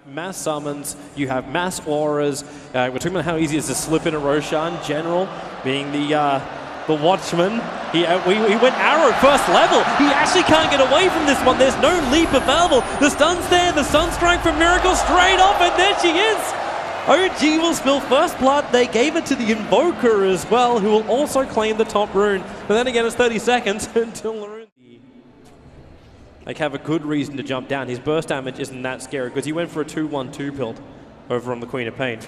mass summons, you have mass auras. We're talking about how easy it is to slip in a Roshan. General being the Watchman. He went arrow first level. He actually can't get away from this one. There's no leap available. The stun's there. The Sunstrike from Miracle straight off, and there she is. OG will spill first blood. They gave it to the Invoker as well, who will also claim the top rune. But then again, it's 30 seconds until the rune. Like, have a good reason to jump down. His burst damage isn't that scary because he went for a 2-1-2 build over on the Queen of Pain.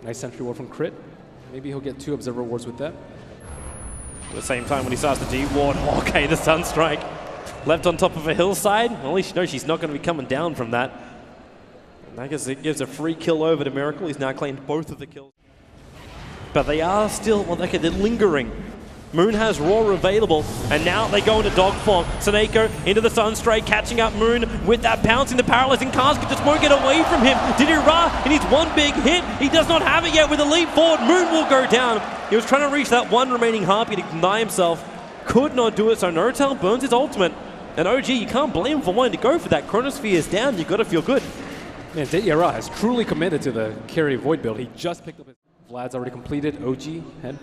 Nice sentry ward from Crit. Maybe he'll get 2 observer wards with that. At the same time, when he starts to D-ward, okay, the Sunstrike left on top of a hillside. Well, at least you know she's not going to be coming down from that. And I guess it gives a free kill over to Miracle. He's now claimed both of the kills. But they are still, well, they're lingering. Moon has Roar available, and now they go into dog form. Seneko into the Sunstrike, catching up Moon with that pouncing, the paralyzing casket just won't get away from him. Vi.Ditya Ra, he needs one big hit. He does not have it yet with a leap forward. Moon will go down. He was trying to reach that one remaining Harpy to deny himself. Could not do it, so NoTel burns his ultimate. And OG, you can't blame him for wanting to go for that. Chronosphere is down, you got to feel good. Man, Vi.Ditya Ra has truly committed to the carry Void build. He just picked up his Vlad's already completed. OG head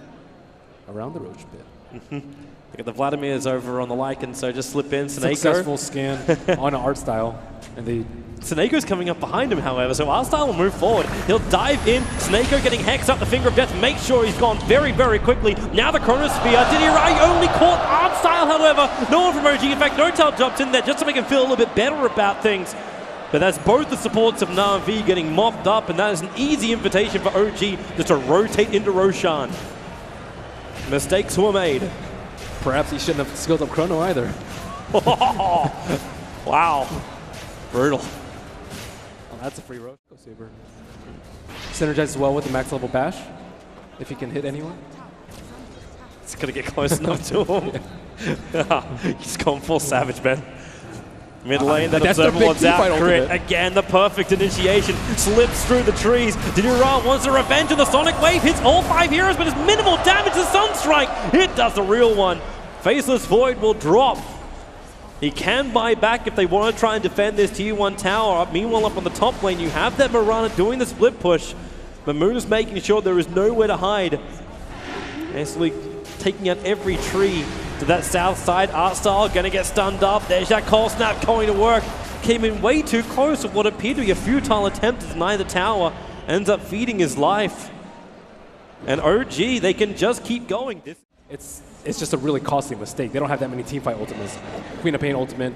around the Roach bit. Look at the Vladimir's over on the Lycan, so just slip in. Seneko. Successful scan on an art style. And Seneko's coming up behind him, however, so art style will move forward. He'll dive in. Seneko getting hexed up the Finger of Death. Make sure he's gone very, very quickly. Now the Chronosphere. Vi.Ditya Ra only caught art style, however. No one from OG. In fact, NoTel dropped in there just to make him feel a little bit better about things. But that's both the supports of Na'Vi getting mopped up, and that is an easy invitation for OG just to rotate into Roshan. Mistakes were made. Perhaps he shouldn't have skilled up Chrono either. Wow. Brutal. Well, that's a free road. Go Saber. Synergizes well with the max level bash, if he can hit anyone. It's going to get close enough to him. He's gone full Savage, man. Mid lane, that observer wants out. Crit again, the perfect initiation slips through the trees. Vi.Ditya Ra wants a revenge on the Sonic Wave, hits all 5 heroes, but it's minimal damage to Sunstrike. It does the real one. Faceless Void will drop. He can buy back if they want to try and defend this tier 1 tower. Meanwhile, up on the top lane, you have that Mirana doing the split push, but Moon is making sure there is nowhere to hide. Basically taking out every tree. To that south side, art style gonna get stunned up. There's that cold snap going to work. Came in way too close to what appeared to be a futile attempt to deny the tower. Ends up feeding his life. And OG, they can just keep going. It's just a really costly mistake. They don't have that many teamfight ultimates. Queen of Pain ultimate,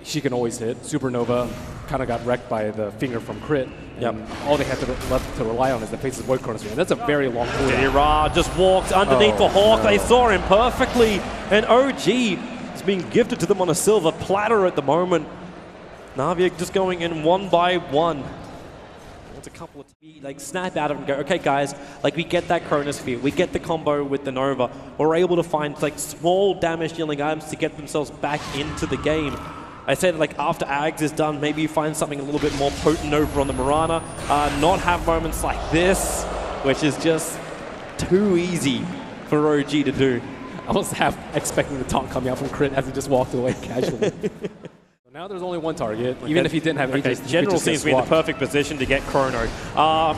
she can always hit. Supernova kind of got wrecked by the Finger from Crit. Yep. All they have left to rely on is the Faceless Void Chronosphere. And that's a very long cooldown. Vi.Ditya Ra just walked underneath the Hawk. They saw him perfectly. And OG is being gifted to them on a silver platter at the moment. Na'Vi just going in one by one. It's a couple of like snap out of him and go, okay guys, like we get that Chronosphere, we get the combo with the Nova. We're able to find like small damage dealing items to get themselves back into the game. I said, like, after Ags is done, maybe you find something a little bit more potent over on the Mirana. Not have moments like this, which is just too easy for OG to do. I was half expecting the taunt coming out from Crit as he just walked away casually. Now there's only one target, even if he didn't have Aegis. General seems to be in the perfect position to get Chrono.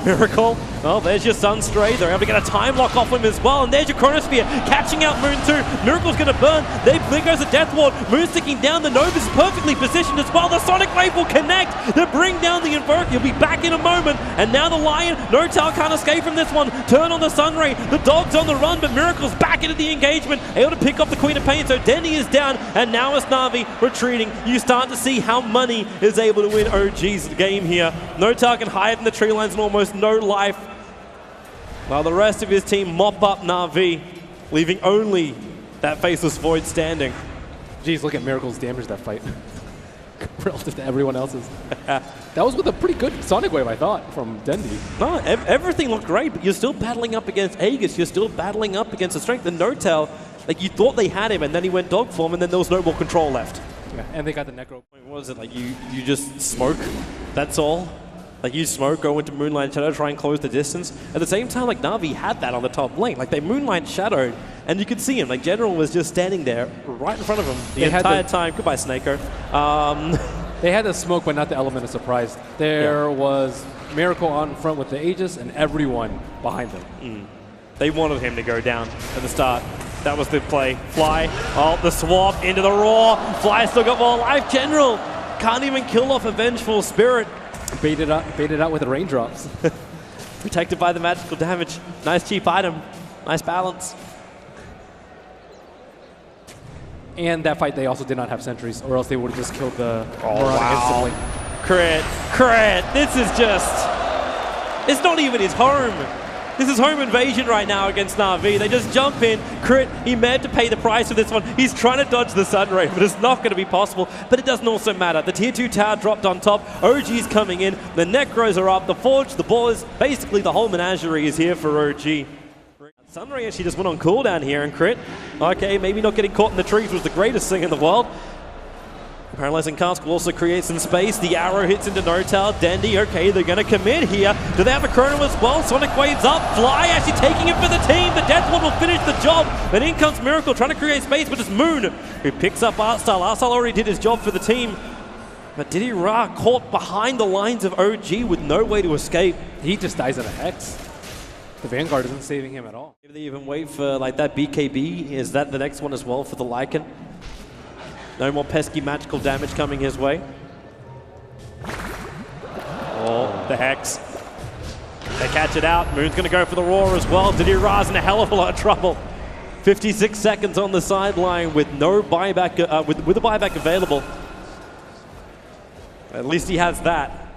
Miracle, well, there's your Sunstray. They're able to get a time lock off him as well. And there's your Chronosphere, catching out Moon too. Miracle's going to burn. There goes the Death Ward. Moon sticking down. The Nova's perfectly positioned as well. The Sonic Wave will connect to bring down the Invoker. He'll be back in a moment. And now the Lion, NoTel can't escape from this one. Turn on the Sunray. The Dog's on the run, but Miracle's back into the engagement. Able to pick up the Queen of Pain. So Dendi is down. And now it's Na'Vi retreating. You start to see how Money is able to win OG's game here. NoTel can hide in the tree lines and almost no life, while the rest of his team mop up Na'Vi, leaving only that Faceless Void standing. Jeez, look at Miracle's damage that fight relative to everyone else's. That was with a pretty good Sonic Wave, I thought, from Dendi. No, everything looked great, but you're still battling up against Aegis. You're still battling up against the strength. And NoTel, like, you thought they had him, and then he went dog form, and then there was no more control left. Yeah, and they got the Necro. What was it, like you just smoke, that's all? Like you smoke, go into Moonlight Shadow, try and close the distance. At the same time, like Na'Vi had that on the top lane. Like they Moonlight Shadowed, and you could see him. Like General was just standing there right in front of him the entire time. Goodbye, Snako. They had the smoke, but not the element of surprise. There was Miracle on front with the Aegis and everyone behind them. They wanted him to go down at the start. That was the play. Fly, oh, the swap into the Roar. Fly still got more life. GeneRaL can't even kill off a Vengeful Spirit. Baited out with the raindrops. Protected by the magical damage. Nice cheap item. Nice balance. And that fight, they also did not have sentries, or else they would have just killed the Mirana instantly. Crit. This is just... It's not even his home. This is home invasion right now against Na'Vi. They just jump in. Crit, he meant to pay the price for this one. He's trying to dodge the Sunray, but it's not going to be possible. But it doesn't also matter. The tier 2 tower dropped on top. OG's coming in. The Necros are up. The Forge, the Boars, basically the whole menagerie is here for OG. Sunray actually just went on cooldown here, and Crit, okay, maybe not getting caught in the trees was the greatest thing in the world. Paralyzing Cask will also create some space. The arrow hits into No-Tail. Dendi, okay, they're going to commit here. Do they have a Chrono as well? Sonic Waves up. Fly actually taking it for the team. The Death Ward will finish the job. Then in comes Miracle trying to create space, but it's Moon who picks up Artstyle. Artstyle already did his job for the team. But Vi.Ditya Ra caught behind the lines of OG with no way to escape. He just dies in a Hex. The Vanguard isn't saving him at all. Maybe they even wait for like that BKB. Is that the next one as well for the Lycan? No more pesky magical damage coming his way. Oh, the Hex. They catch it out. Moon's going to go for the Roar as well. Vi.Ditya Ra's in a hell of a lot of trouble. 56 seconds on the sideline with no buyback, with a buyback available. At least he has that.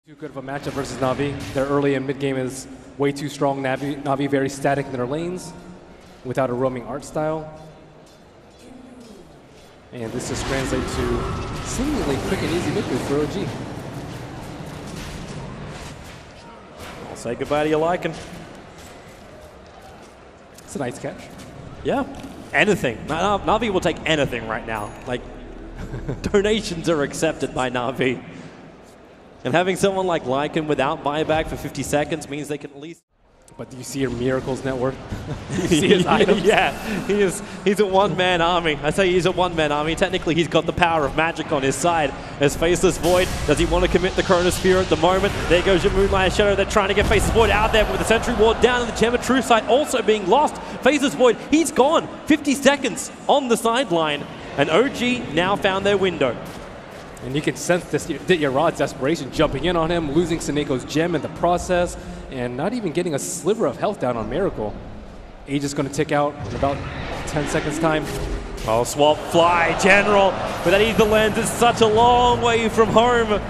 Too good of a matchup versus Na'Vi. Their early and mid game is way too strong. Na'Vi very static in their lanes without a roaming art style. And this just translates to seemingly quick and easy victory for OG. I'll say goodbye to your Lycan. It's a nice catch. Yeah, anything. Na'Vi will take anything right now. Like, donations are accepted by Na'Vi. And having someone like Lycan without buyback for 50 seconds means they can at least... But do you see your Miracle's net worth? You see his items? Yeah, he's a one-man army. I say he's a one-man army. Technically, he's got the power of magic on his side. As Faceless Void, does he want to commit the Chronosphere at the moment? There goes your Moonlight Shadow. They're trying to get Faceless Void out there with the Sentry Ward down and the Gem of Truth side also being lost. Faceless Void, he's gone. 50 seconds on the sideline. And OG now found their window. And you can sense this Vi.Ditya Ra's desperation, jumping in on him, losing Seneco's gem in the process, and not even getting a sliver of health down on Miracle. Age is going to tick out in about 10 seconds time. Oh, swap, fly, GeneRaL. But that Ether Lens is such a long way from home.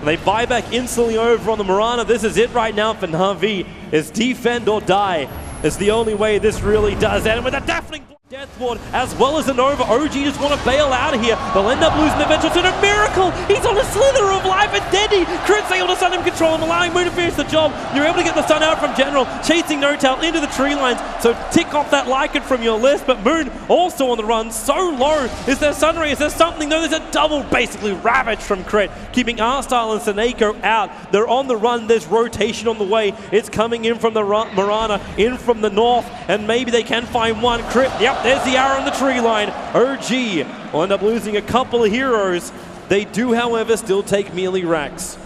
They buy back instantly over on the Mirana. This is it right now for Na'Vi. It's defend or die. It's the only way this really does end. With a deafening Death Ward, as well as the Nova, OG just want to bail out of here. They'll end up losing the Vengeful to a Miracle. He's on a slither of life, and Dendi. Crit's able to stun him, control him, allowing Moon to finish the job. You're able to get the stun out from GeneRaL, chasing No-Tail into the tree lines. So tick off that Lycan from your list, but Moon also on the run, so low. Is there Sunray? Is there something? No, there's a double, basically, ravage from Crit, keeping Artstyle and Seneco out. They're on the run. There's rotation on the way. It's coming in from the Mirana, in from the north, and maybe they can find one. Crit, yep. There's the arrow on the tree line. OG will end up losing a couple of heroes. They do, however, still take melee racks.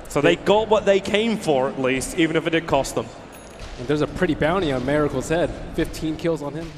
So they got what they came for, at least, even if it did cost them. And there's a pretty bounty on Miracle's head. 15 kills on him.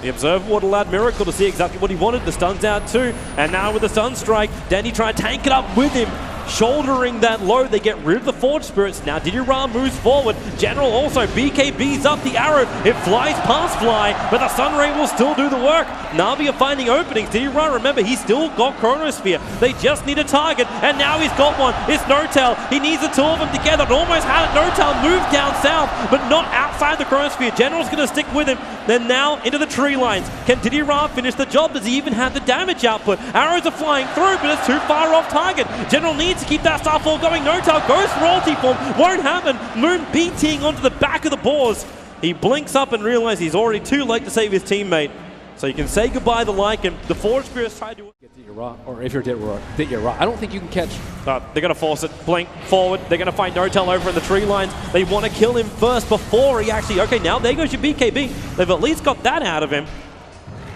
The Observer Ward allowed Miracle to see exactly what he wanted. The stun's out too. And now with the Stun Strike, Dendi trying to tank it up with him. Shouldering that load, they get rid of the Forge Spirits. Now Vi.Ditya Ra moves forward. GeneRaL also, BKB's up the arrow. It flies past Fly, but the Sunray will still do the work. Na'Vi are finding openings. Vi.Ditya Ra, remember, he's still got Chronosphere. They just need a target, and now he's got one. It's No-Tail. He needs the two of them together. It almost had it. No-Tail moved down south, but not outside the Chronosphere. GeneRaL's going to stick with him. Then now into the tree lines. Can Vi.Ditya Ra finish the job? Does he even have the damage output? Arrows are flying through, but it's too far off target. GeneRaL needs to keep that Starfall going. No-Tail goes for ulti form. Won't happen. Moon BTing onto the back of the Boars. He blinks up and realizes he's already too late to save his teammate. So you can say goodbye to Lycan. The Forge Spirits tried to... Vi.Ditya Ra, or if you're Vi.Ditya Ra, I don't think you can catch... They're going to force it. Blink forward. They're going to find No-Tail over in the tree lines. They want to kill him first before he actually... Okay, now there goes your BKB. They've at least got that out of him.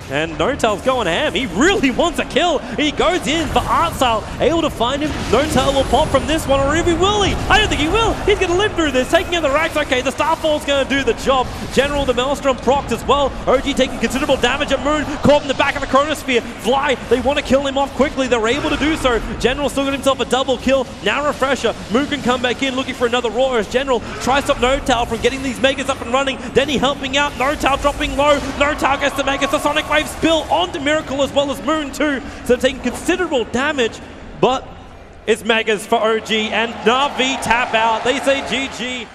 And Notel's going ham. He really wants a kill. He goes in for Artsile, able to find him. Notel will pop from this one, or if he will he? I don't think he will. He's going to live through this, taking in the racks. Okay, the Starfall's going to do the job. General, the Maelstrom procced as well. OG taking considerable damage at Moon, caught in the back of the Chronosphere. Fly, they want to kill him off quickly. They're able to do so. General still got himself a double kill. Now Refresher. Moon can come back in looking for another Roar as General tries to stop Notel from getting these Megas up and running. Denny helping out. Notel dropping low. Notel gets the Megas. The Sonic Wave spill onto Miracle as well as Moon too. So they're taking considerable damage, but it's Megas for OG and Na'Vi tap out. They say GG.